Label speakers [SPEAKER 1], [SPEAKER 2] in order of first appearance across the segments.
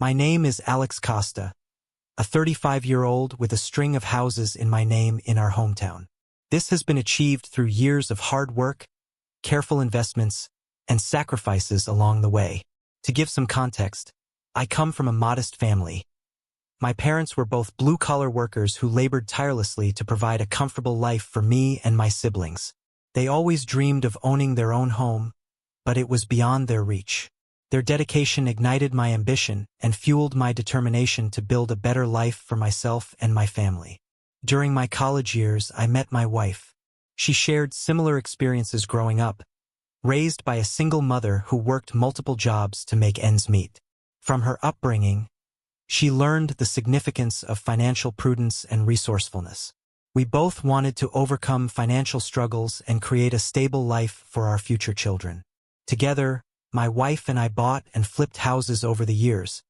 [SPEAKER 1] My name is Alex Costa, a 35-year-old with a string of houses in my name in our hometown. This has been achieved through years of hard work, careful investments, and sacrifices along the way. To give some context, I come from a modest family. My parents were both blue-collar workers who labored tirelessly to provide a comfortable life for me and my siblings. They always dreamed of owning their own home, but it was beyond their reach. Their dedication ignited my ambition and fueled my determination to build a better life for myself and my family. During my college years, I met my wife. She shared similar experiences growing up, raised by a single mother who worked multiple jobs to make ends meet. From her upbringing, she learned the significance of financial prudence and resourcefulness. We both wanted to overcome financial struggles and create a stable life for our future children. Together, my wife and I bought and flipped houses over the years,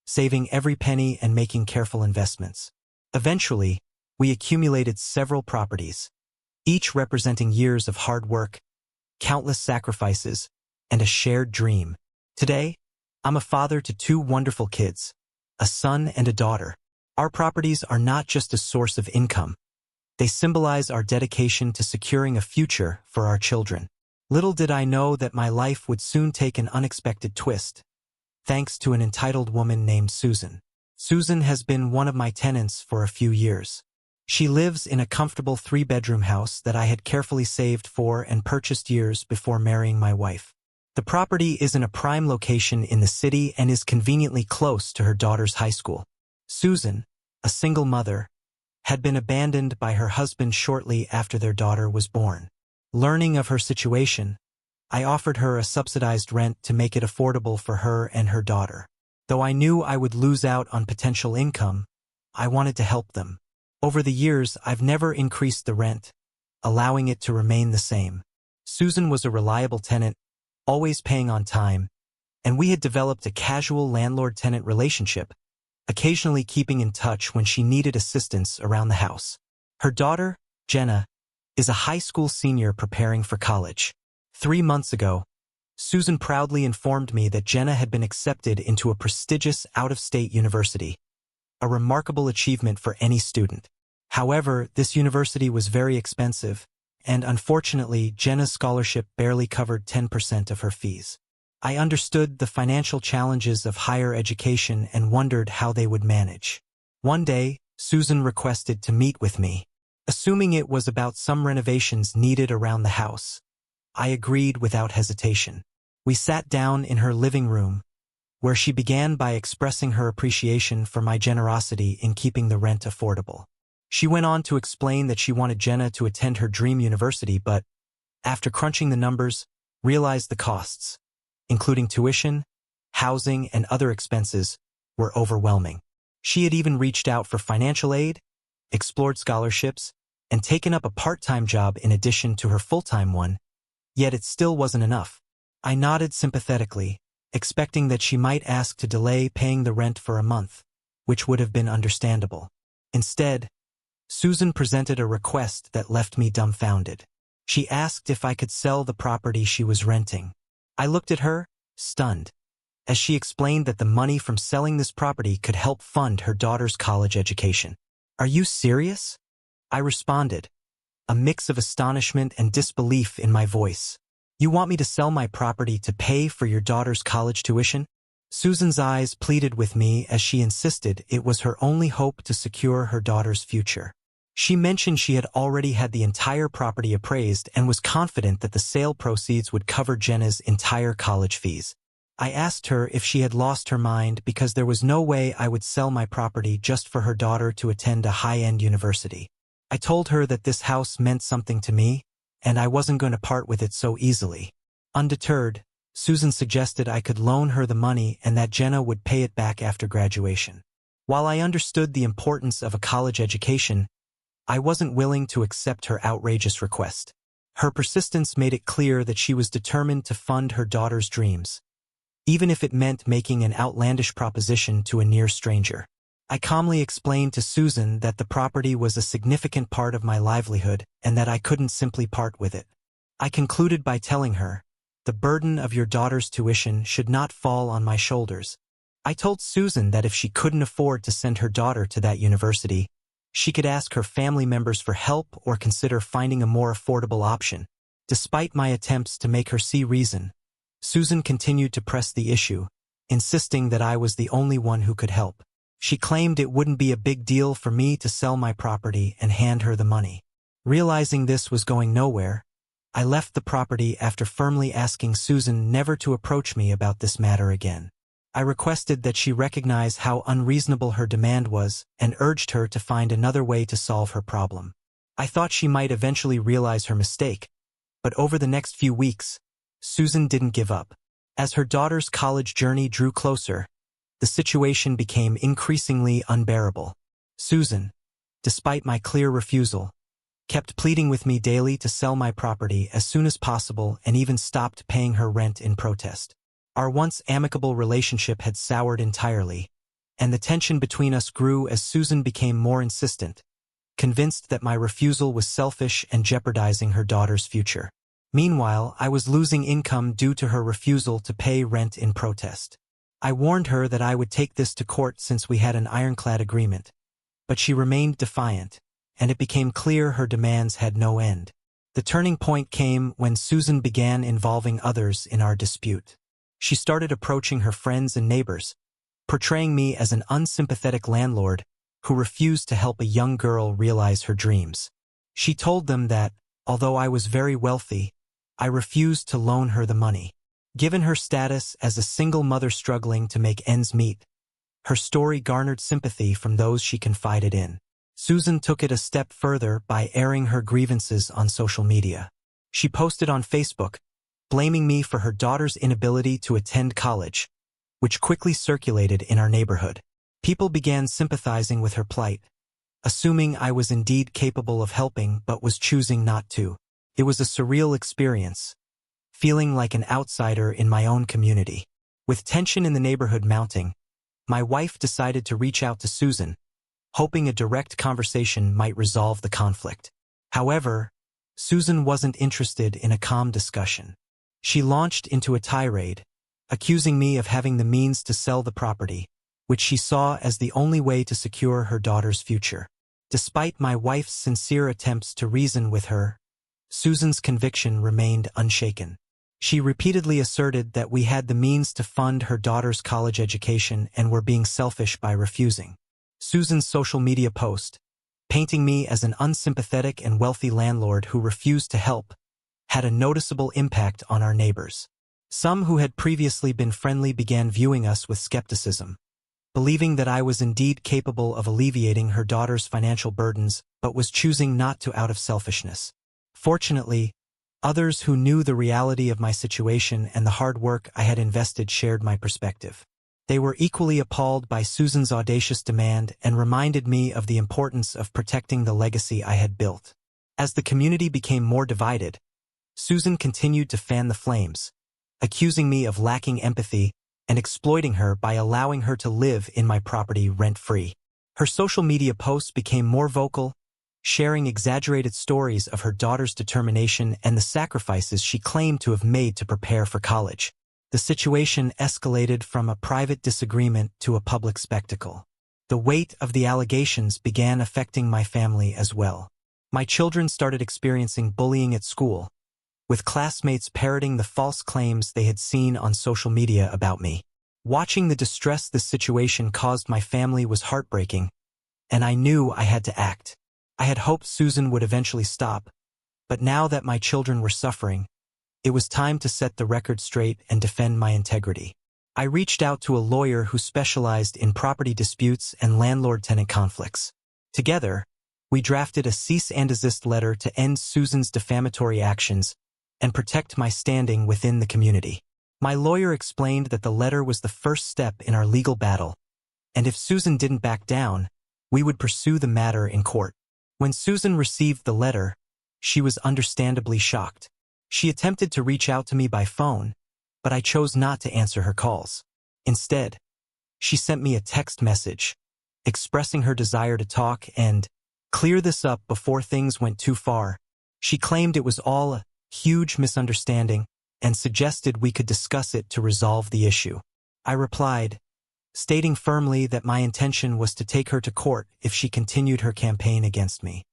[SPEAKER 1] saving every penny and making careful investments. Eventually, we accumulated several properties, each representing years of hard work, countless sacrifices, and a shared dream. Today, I'm a father to two wonderful kids, a son and a daughter. Our properties are not just a source of income. They symbolize our dedication to securing a future for our children. Little did I know that my life would soon take an unexpected twist, thanks to an entitled woman named Susan. Susan has been one of my tenants for a few years. She lives in a comfortable 3-bedroom house that I had carefully saved for and purchased years before marrying my wife. The property is in a prime location in the city and is conveniently close to her daughter's high school. Susan, a single mother, had been abandoned by her husband shortly after their daughter was born. Learning of her situation, I offered her a subsidized rent to make it affordable for her and her daughter. Though I knew I would lose out on potential income, I wanted to help them. Over the years, I've never increased the rent, allowing it to remain the same. Susan was a reliable tenant, always paying on time, and we had developed a casual landlord-tenant relationship, occasionally keeping in touch when she needed assistance around the house. Her daughter, Jenna, is a high school senior preparing for college. 3 months ago, Susan proudly informed me that Jenna had been accepted into a prestigious out-of-state university, a remarkable achievement for any student. However, this university was very expensive, and unfortunately, Jenna's scholarship barely covered 10% of her fees. I understood the financial challenges of higher education and wondered how they would manage. One day, Susan requested to meet with me. Assuming it was about some renovations needed around the house, I agreed without hesitation. We sat down in her living room, where she began by expressing her appreciation for my generosity in keeping the rent affordable. She went on to explain that she wanted Jenna to attend her dream university, but, after crunching the numbers, realized the costs, including tuition, housing, and other expenses, were overwhelming. She had even reached out for financial aid, explored scholarships, and taken up a part-time job in addition to her full-time one, yet it still wasn't enough. I nodded sympathetically, expecting that she might ask to delay paying the rent for a month, which would have been understandable. Instead, Susan presented a request that left me dumbfounded. She asked if I could sell the property she was renting. I looked at her, stunned, as she explained that the money from selling this property could help fund her daughter's college education. "Are you serious?" I responded, a mix of astonishment and disbelief in my voice. "You want me to sell my property to pay for your daughter's college tuition?" Susan's eyes pleaded with me as she insisted it was her only hope to secure her daughter's future. She mentioned she had already had the entire property appraised and was confident that the sale proceeds would cover Jenna's entire college fees. I asked her if she had lost her mind because there was no way I would sell my property just for her daughter to attend a high-end university. I told her that this house meant something to me, and I wasn't going to part with it so easily. Undeterred, Susan suggested I could loan her the money and that Jenna would pay it back after graduation. While I understood the importance of a college education, I wasn't willing to accept her outrageous request. Her persistence made it clear that she was determined to fund her daughter's dreams, even if it meant making an outlandish proposition to a near stranger. I calmly explained to Susan that the property was a significant part of my livelihood and that I couldn't simply part with it. I concluded by telling her, "The burden of your daughter's tuition should not fall on my shoulders. I told Susan that if she couldn't afford to send her daughter to that university, she could ask her family members for help or consider finding a more affordable option. Despite my attempts to make her see reason, Susan continued to press the issue, insisting that I was the only one who could help. She claimed it wouldn't be a big deal for me to sell my property and hand her the money. Realizing this was going nowhere, I left the property after firmly asking Susan never to approach me about this matter again. I requested that she recognize how unreasonable her demand was and urged her to find another way to solve her problem. I thought she might eventually realize her mistake, but over the next few weeks, Susan didn't give up. As her daughter's college journey drew closer, the situation became increasingly unbearable. Susan, despite my clear refusal, kept pleading with me daily to sell my property as soon as possible and even stopped paying her rent in protest. Our once amicable relationship had soured entirely, and the tension between us grew as Susan became more insistent, convinced that my refusal was selfish and jeopardizing her daughter's future. Meanwhile, I was losing income due to her refusal to pay rent in protest. I warned her that I would take this to court since we had an ironclad agreement, but she remained defiant, and it became clear her demands had no end. The turning point came when Susan began involving others in our dispute. She started approaching her friends and neighbors, portraying me as an unsympathetic landlord who refused to help a young girl realize her dreams. She told them that, although I was very wealthy, I refused to loan her the money. Given her status as a single mother struggling to make ends meet, her story garnered sympathy from those she confided in. Susan took it a step further by airing her grievances on social media. She posted on Facebook, blaming me for her daughter's inability to attend college, which quickly circulated in our neighborhood. People began sympathizing with her plight, assuming I was indeed capable of helping but was choosing not to. It was a surreal experience, feeling like an outsider in my own community. With tension in the neighborhood mounting, my wife decided to reach out to Susan, hoping a direct conversation might resolve the conflict. However, Susan wasn't interested in a calm discussion. She launched into a tirade, accusing me of having the means to sell the property, which she saw as the only way to secure her daughter's future. Despite my wife's sincere attempts to reason with her, Susan's conviction remained unshaken. She repeatedly asserted that we had the means to fund her daughter's college education and were being selfish by refusing. Susan's social media post, painting me as an unsympathetic and wealthy landlord who refused to help, had a noticeable impact on our neighbors. Some who had previously been friendly began viewing us with skepticism, believing that I was indeed capable of alleviating her daughter's financial burdens but was choosing not to out of selfishness. Fortunately, others who knew the reality of my situation and the hard work I had invested shared my perspective. They were equally appalled by Susan's audacious demand and reminded me of the importance of protecting the legacy I had built. As the community became more divided, Susan continued to fan the flames, accusing me of lacking empathy and exploiting her by allowing her to live in my property rent-free. Her social media posts became more vocal, sharing exaggerated stories of her daughter's determination and the sacrifices she claimed to have made to prepare for college. The situation escalated from a private disagreement to a public spectacle. The weight of the allegations began affecting my family as well. My children started experiencing bullying at school, with classmates parroting the false claims they had seen on social media about me. Watching the distress this situation caused my family was heartbreaking, and I knew I had to act. I had hoped Susan would eventually stop, but now that my children were suffering, it was time to set the record straight and defend my integrity. I reached out to a lawyer who specialized in property disputes and landlord-tenant conflicts. Together, we drafted a cease and desist letter to end Susan's defamatory actions and protect my standing within the community. My lawyer explained that the letter was the first step in our legal battle, and if Susan didn't back down, we would pursue the matter in court. When Susan received the letter, she was understandably shocked. She attempted to reach out to me by phone, but I chose not to answer her calls. Instead, she sent me a text message, expressing her desire to talk and clear this up before things went too far. She claimed it was all a huge misunderstanding and suggested we could discuss it to resolve the issue. I replied, stating firmly that my intention was to take her to court if she continued her campaign against me.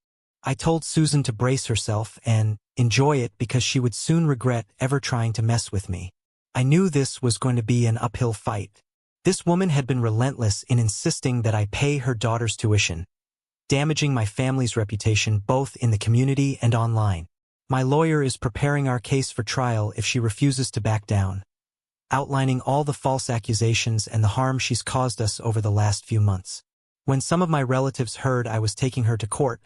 [SPEAKER 1] I told Susan to brace herself and enjoy it because she would soon regret ever trying to mess with me. I knew this was going to be an uphill fight. This woman had been relentless in insisting that I pay her daughter's tuition, damaging my family's reputation both in the community and online. My lawyer is preparing our case for trial if she refuses to back down, outlining all the false accusations and the harm she's caused us over the last few months. When some of my relatives heard I was taking her to court,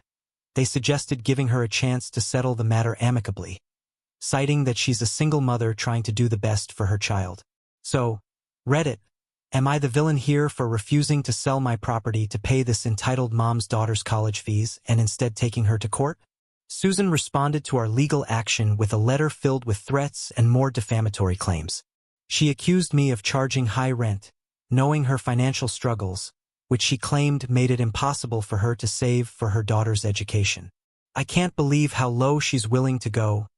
[SPEAKER 1] they suggested giving her a chance to settle the matter amicably, citing that she's a single mother trying to do the best for her child. So, Reddit, am I the villain here for refusing to sell my property to pay this entitled mom's daughter's college fees and instead taking her to court? Susan responded to our legal action with a letter filled with threats and more defamatory claims. She accused me of charging high rent, knowing her financial struggles, which she claimed made it impossible for her to save for her daughter's education. I can't believe how low she's willing to go,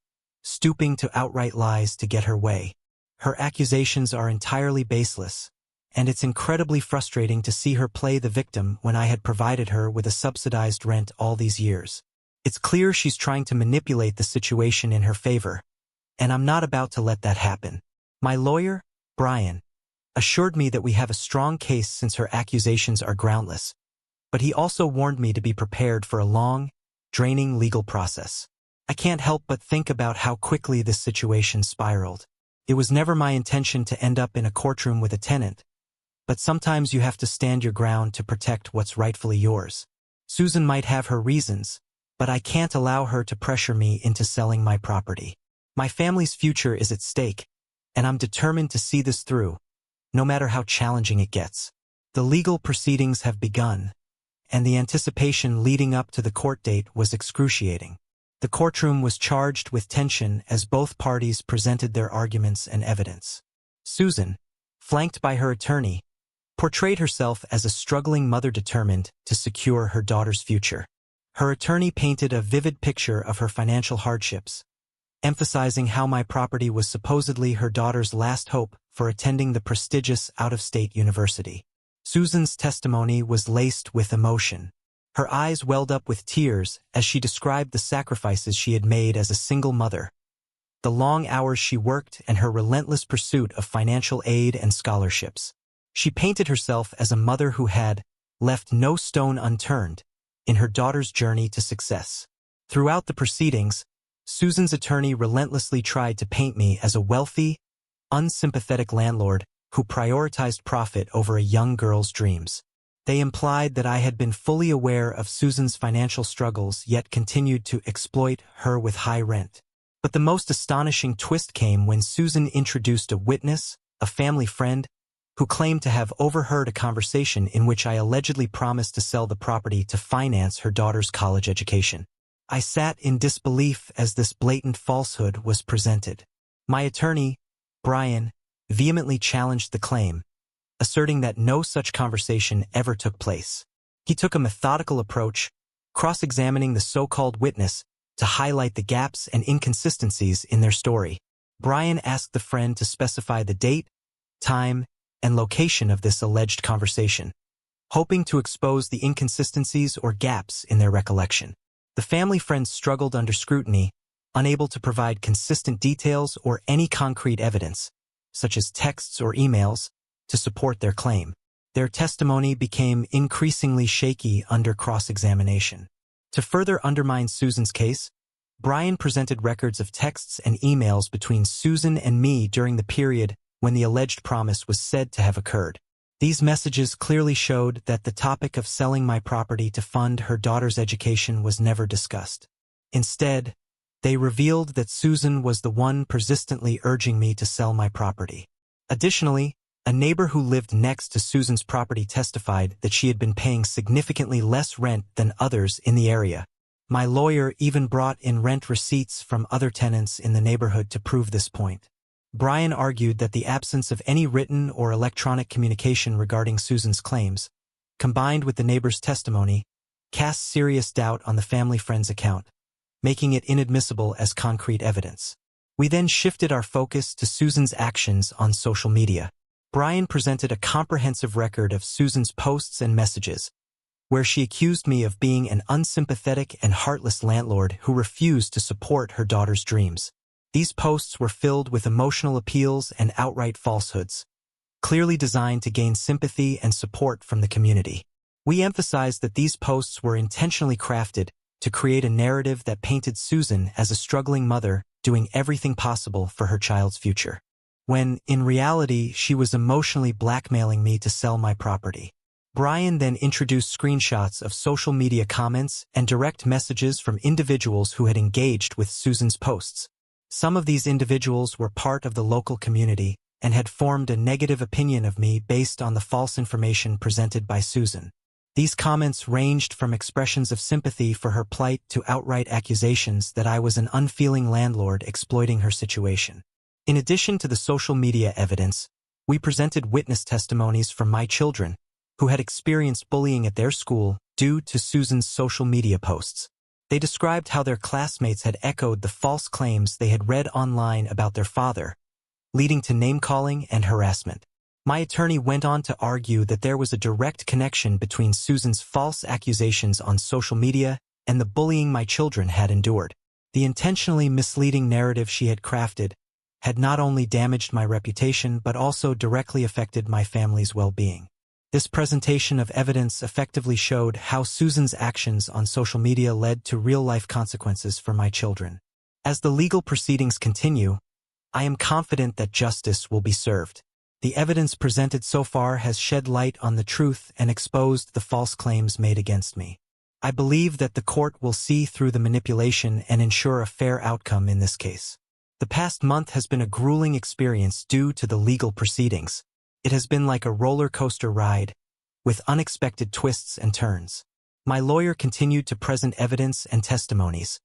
[SPEAKER 1] stooping to outright lies to get her way. Her accusations are entirely baseless, and it's incredibly frustrating to see her play the victim when I had provided her with a subsidized rent all these years. It's clear she's trying to manipulate the situation in her favor, and I'm not about to let that happen. My lawyer, Brian, assured me that we have a strong case since her accusations are groundless, but he also warned me to be prepared for a long, draining legal process. I can't help but think about how quickly this situation spiraled. It was never my intention to end up in a courtroom with a tenant, but sometimes you have to stand your ground to protect what's rightfully yours. Susan might have her reasons, but I can't allow her to pressure me into selling my property. My family's future is at stake, and I'm determined to see this through, no matter how challenging it gets. The legal proceedings have begun, and the anticipation leading up to the court date was excruciating. The courtroom was charged with tension as both parties presented their arguments and evidence. Susan, flanked by her attorney, portrayed herself as a struggling mother determined to secure her daughter's future. Her attorney painted a vivid picture of her financial hardships, emphasizing how my property was supposedly her daughter's last hope for attending the prestigious out-of-state university. Susan's testimony was laced with emotion. Her eyes welled up with tears as she described the sacrifices she had made as a single mother, the long hours she worked, and her relentless pursuit of financial aid and scholarships. She painted herself as a mother who had left no stone unturned in her daughter's journey to success. Throughout the proceedings, Susan's attorney relentlessly tried to paint me as a wealthy, unsympathetic landlord who prioritized profit over a young girl's dreams. They implied that I had been fully aware of Susan's financial struggles yet continued to exploit her with high rent. But the most astonishing twist came when Susan introduced a witness, a family friend, who claimed to have overheard a conversation in which I allegedly promised to sell the property to finance her daughter's college education. I sat in disbelief as this blatant falsehood was presented. My attorney, Brian, vehemently challenged the claim, asserting that no such conversation ever took place. He took a methodical approach, cross-examining the so-called witness to highlight the gaps and inconsistencies in their story. Brian asked the friend to specify the date, time, and location of this alleged conversation, hoping to expose the inconsistencies or gaps in their recollection. The family friend struggled under scrutiny, unable to provide consistent details or any concrete evidence, such as texts or emails, to support their claim. Their testimony became increasingly shaky under cross-examination. To further undermine Susan's case, Brian presented records of texts and emails between Susan and me during the period when the alleged promise was said to have occurred. These messages clearly showed that the topic of selling my property to fund her daughter's education was never discussed. Instead, they revealed that Susan was the one persistently urging me to sell my property. Additionally, a neighbor who lived next to Susan's property testified that she had been paying significantly less rent than others in the area. My lawyer even brought in rent receipts from other tenants in the neighborhood to prove this point. Brian argued that the absence of any written or electronic communication regarding Susan's claims, combined with the neighbor's testimony, cast serious doubt on the family friend's account, making it inadmissible as concrete evidence. We then shifted our focus to Susan's actions on social media. Brian presented a comprehensive record of Susan's posts and messages, where she accused me of being an unsympathetic and heartless landlord who refused to support her daughter's dreams. These posts were filled with emotional appeals and outright falsehoods, clearly designed to gain sympathy and support from the community. We emphasized that these posts were intentionally crafted to create a narrative that painted Susan as a struggling mother doing everything possible for her child's future, when, in reality, she was emotionally blackmailing me to sell my property. Brian then introduced screenshots of social media comments and direct messages from individuals who had engaged with Susan's posts. Some of these individuals were part of the local community and had formed a negative opinion of me based on the false information presented by Susan. These comments ranged from expressions of sympathy for her plight to outright accusations that I was an unfeeling landlord exploiting her situation. In addition to the social media evidence, we presented witness testimonies from my children, who had experienced bullying at their school due to Susan's social media posts. They described how their classmates had echoed the false claims they had read online about their father, leading to name-calling and harassment. My attorney went on to argue that there was a direct connection between Susan's false accusations on social media and the bullying my children had endured. The intentionally misleading narrative she had crafted had not only damaged my reputation but also directly affected my family's well-being. This presentation of evidence effectively showed how Susan's actions on social media led to real-life consequences for my children. As the legal proceedings continue, I am confident that justice will be served. The evidence presented so far has shed light on the truth and exposed the false claims made against me. I believe that the court will see through the manipulation and ensure a fair outcome in this case. The past month has been a grueling experience due to the legal proceedings. It has been like a roller coaster ride, with unexpected twists and turns. My lawyer continued to present evidence and testimonies,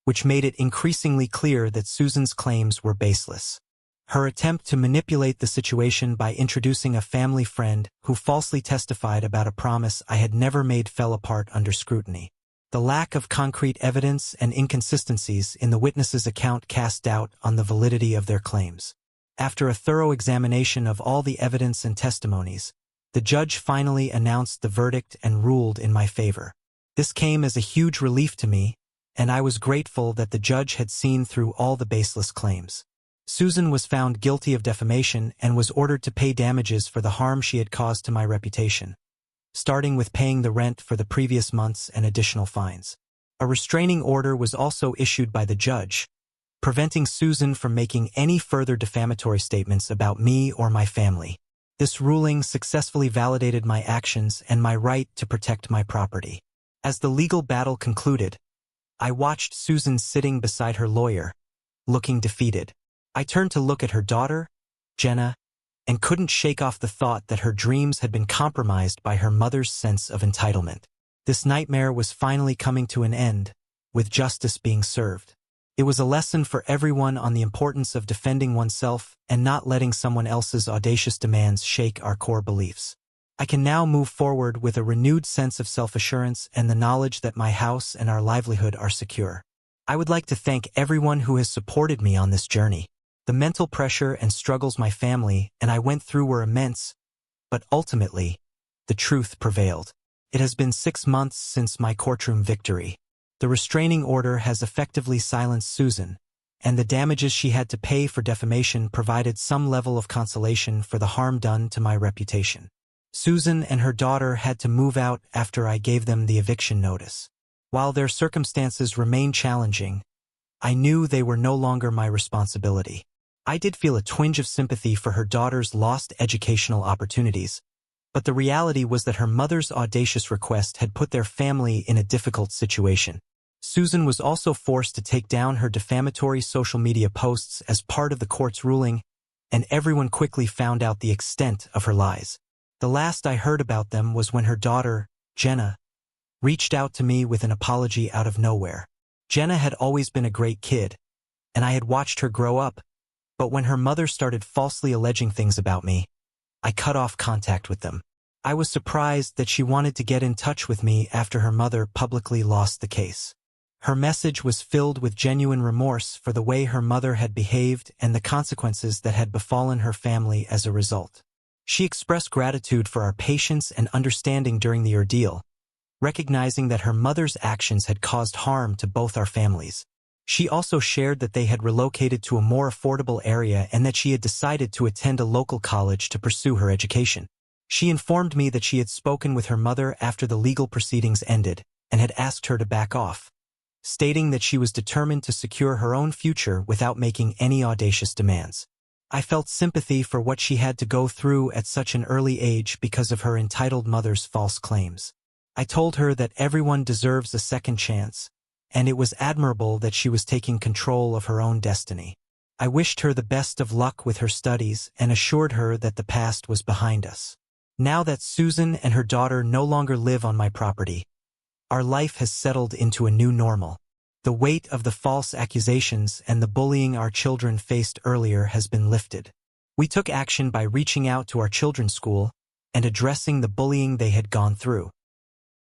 [SPEAKER 1] which made it increasingly clear that Susan's claims were baseless. Her attempt to manipulate the situation by introducing a family friend who falsely testified about a promise I had never made fell apart under scrutiny. The lack of concrete evidence and inconsistencies in the witnesses' account cast doubt on the validity of their claims. After a thorough examination of all the evidence and testimonies, the judge finally announced the verdict and ruled in my favor. This came as a huge relief to me, and I was grateful that the judge had seen through all the baseless claims. Susan was found guilty of defamation and was ordered to pay damages for the harm she had caused to my reputation, starting with paying the rent for the previous months and additional fines. A restraining order was also issued by the judge, preventing Susan from making any further defamatory statements about me or my family. This ruling successfully validated my actions and my right to protect my property. As the legal battle concluded, I watched Susan sitting beside her lawyer, looking defeated. I turned to look at her daughter, Jenna, and couldn't shake off the thought that her dreams had been compromised by her mother's sense of entitlement. This nightmare was finally coming to an end, with justice being served. It was a lesson for everyone on the importance of defending oneself and not letting someone else's audacious demands shake our core beliefs. I can now move forward with a renewed sense of self-assurance and the knowledge that my house and our livelihood are secure. I would like to thank everyone who has supported me on this journey. The mental pressure and struggles my family and I went through were immense, but ultimately, the truth prevailed. It has been 6 months since my courtroom victory. The restraining order has effectively silenced Susan, and the damages she had to pay for defamation provided some level of consolation for the harm done to my reputation. Susan and her daughter had to move out after I gave them the eviction notice. While their circumstances remained challenging, I knew they were no longer my responsibility. I did feel a twinge of sympathy for her daughter's lost educational opportunities, but the reality was that her mother's audacious request had put their family in a difficult situation. Susan was also forced to take down her defamatory social media posts as part of the court's ruling, and everyone quickly found out the extent of her lies. The last I heard about them was when her daughter, Jenna, reached out to me with an apology out of nowhere. Jenna had always been a great kid, and I had watched her grow up, but when her mother started falsely alleging things about me, I cut off contact with them. I was surprised that she wanted to get in touch with me after her mother publicly lost the case. Her message was filled with genuine remorse for the way her mother had behaved and the consequences that had befallen her family as a result. She expressed gratitude for our patience and understanding during the ordeal, recognizing that her mother's actions had caused harm to both our families. She also shared that they had relocated to a more affordable area and that she had decided to attend a local college to pursue her education. She informed me that she had spoken with her mother after the legal proceedings ended and had asked her to back off, stating that she was determined to secure her own future without making any audacious demands. I felt sympathy for what she had to go through at such an early age because of her entitled mother's false claims. I told her that everyone deserves a second chance, and it was admirable that she was taking control of her own destiny. I wished her the best of luck with her studies and assured her that the past was behind us. Now that Susan and her daughter no longer live on my property, our life has settled into a new normal. The weight of the false accusations and the bullying our children faced earlier has been lifted. We took action by reaching out to our children's school and addressing the bullying they had gone through.